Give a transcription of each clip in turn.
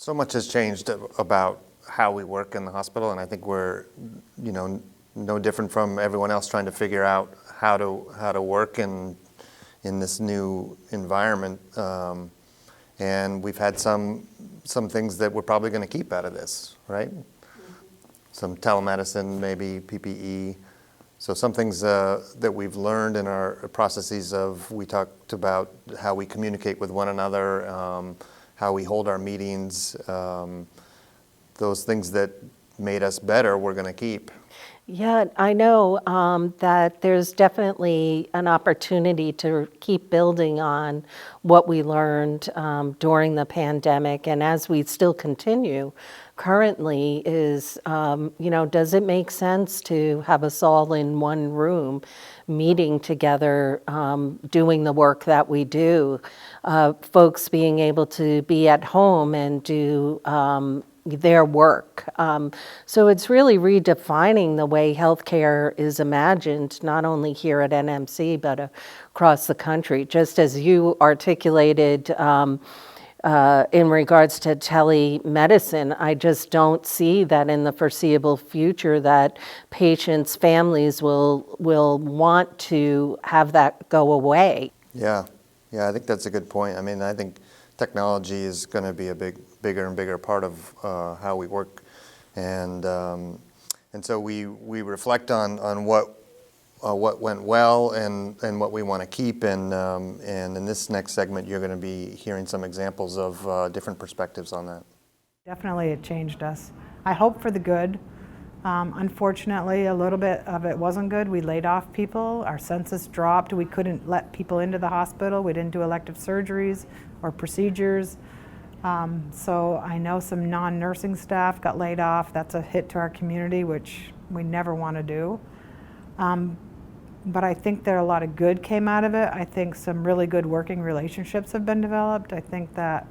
So much has changed about how we work in the hospital, and I think we're, no different from everyone else trying to figure out how to work in this new environment. And we've had some things that we're probably going to keep out of this, right? Some telemedicine, maybe PPE. So some things that we've learned in our processes we talked about how we communicate with one another, how we hold our meetings, those things that made us better, we're going to keep. Yeah, I know that there's definitely an opportunity to keep building on what we learned during the pandemic, and as we still continue currently is, does it make sense to have us all in one room meeting together, doing the work that we do, folks being able to be at home and do their work. So it's really redefining the way healthcare is imagined, not only here at NMC, but across the country. Just as you articulated in regards to telemedicine, I just don't see that in the foreseeable future that patients' families will want to have that go away. Yeah, I think that's a good point. I mean, I think technology is going to be a bigger and bigger part of how we work, and so we reflect on what went well and what we want to keep, and in this next segment you're going to be hearing some examples of different perspectives on that. Definitely it changed us. I hope for the good. Unfortunately, a little bit of it wasn't good. We laid off people, our census dropped, we couldn't let people into the hospital, we didn't do elective surgeries or procedures. So I know some non-nursing staff got laid off. That's a hit to our community, which we never want to do. But I think there a lot of good came out of it. I think some really good working relationships have been developed. I think that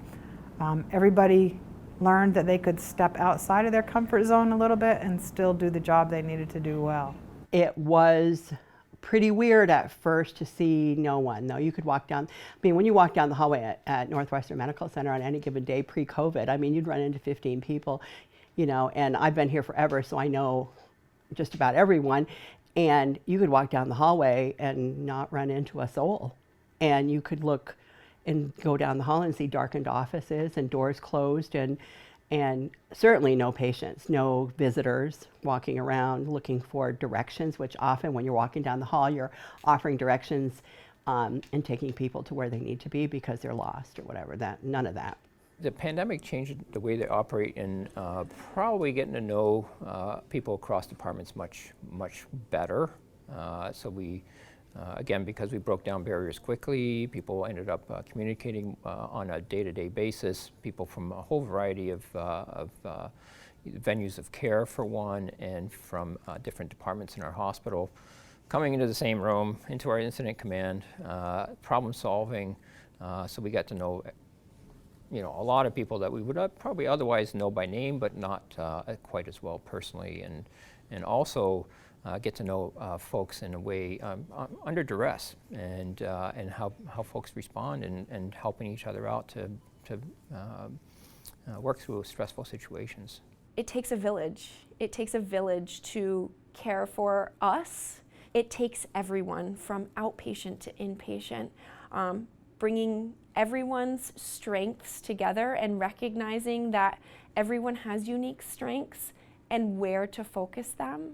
everybody learned that they could step outside of their comfort zone a little bit and still do the job they needed to do well. It was pretty weird at first to see no one. No, you could walk down, when you walk down the hallway at Northwestern Medical Center on any given day pre-COVID, you'd run into 15 people, and I've been here forever, so I know just about everyone. And you could walk down the hallway and not run into a soul. And you could look and go down the hall and see darkened offices and doors closed, and certainly no patients, no visitors walking around looking for directions, which often when you're walking down the hall, you're offering directions and taking people to where they need to be because they're lost or whatever. None of that. The pandemic changed the way they operate, and probably getting to know people across departments much better. So we, again, because we broke down barriers quickly, people ended up communicating on a day-to-day basis. People from a whole variety of venues of care, for one, and from different departments in our hospital, coming into the same room, into our incident command, problem solving. So we got to know a lot of people that we would probably otherwise know by name, but not quite as well personally, and also get to know folks in a way under duress, and how folks respond, and helping each other out to work through stressful situations. It takes a village. It takes a village to care for us. It takes everyone from outpatient to inpatient, bringing everyone's strengths together and recognizing that everyone has unique strengths and where to focus them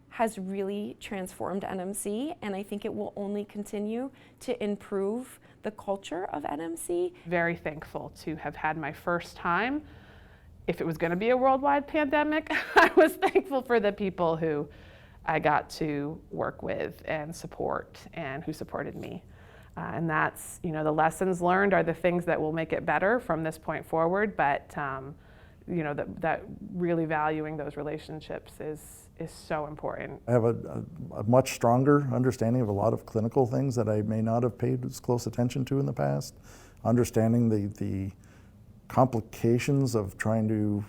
has really transformed NMC, and I think it will only continue to improve the culture of NMC. Very thankful to have had my first time. If it was going to be a worldwide pandemic, I was thankful for the people who I got to work with and support, and who supported me. And that's, the lessons learned are the things that will make it better from this point forward, but that really valuing those relationships is so important. I have a much stronger understanding of a lot of clinical things that I may not have paid as close attention to in the past. Understanding the complications of trying to,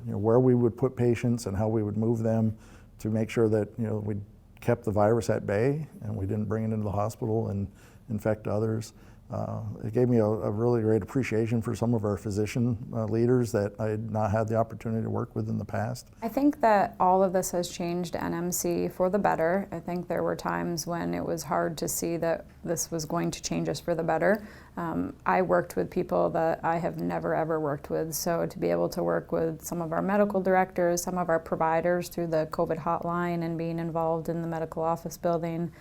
where we would put patients and how we would move them to make sure that, we kept the virus at bay and we didn't bring it into the hospital and infect others. It gave me a really great appreciation for some of our physician leaders that I had not had the opportunity to work with in the past. I think that all of this has changed NMC for the better. I think there were times when it was hard to see that this was going to change us for the better. I worked with people that I have never ever worked with, so to be able to work with some of our medical directors, some of our providers through the COVID hotline and being involved in the medical office building,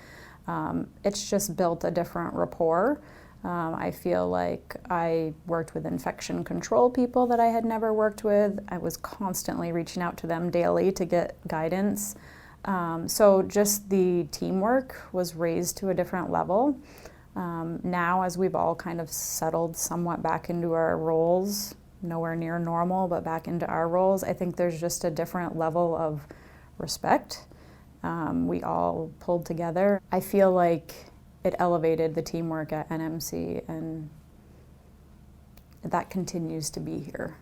it's just built a different rapport. I feel like I worked with infection control people that I had never worked with. I was constantly reaching out to them daily to get guidance. So just the teamwork was raised to a different level. Now, as we've all kind of settled somewhat back into our roles, nowhere near normal, but back into our roles, I think there's just a different level of respect. We all pulled together. I feel like it elevated the teamwork at NMC, and that continues to be here.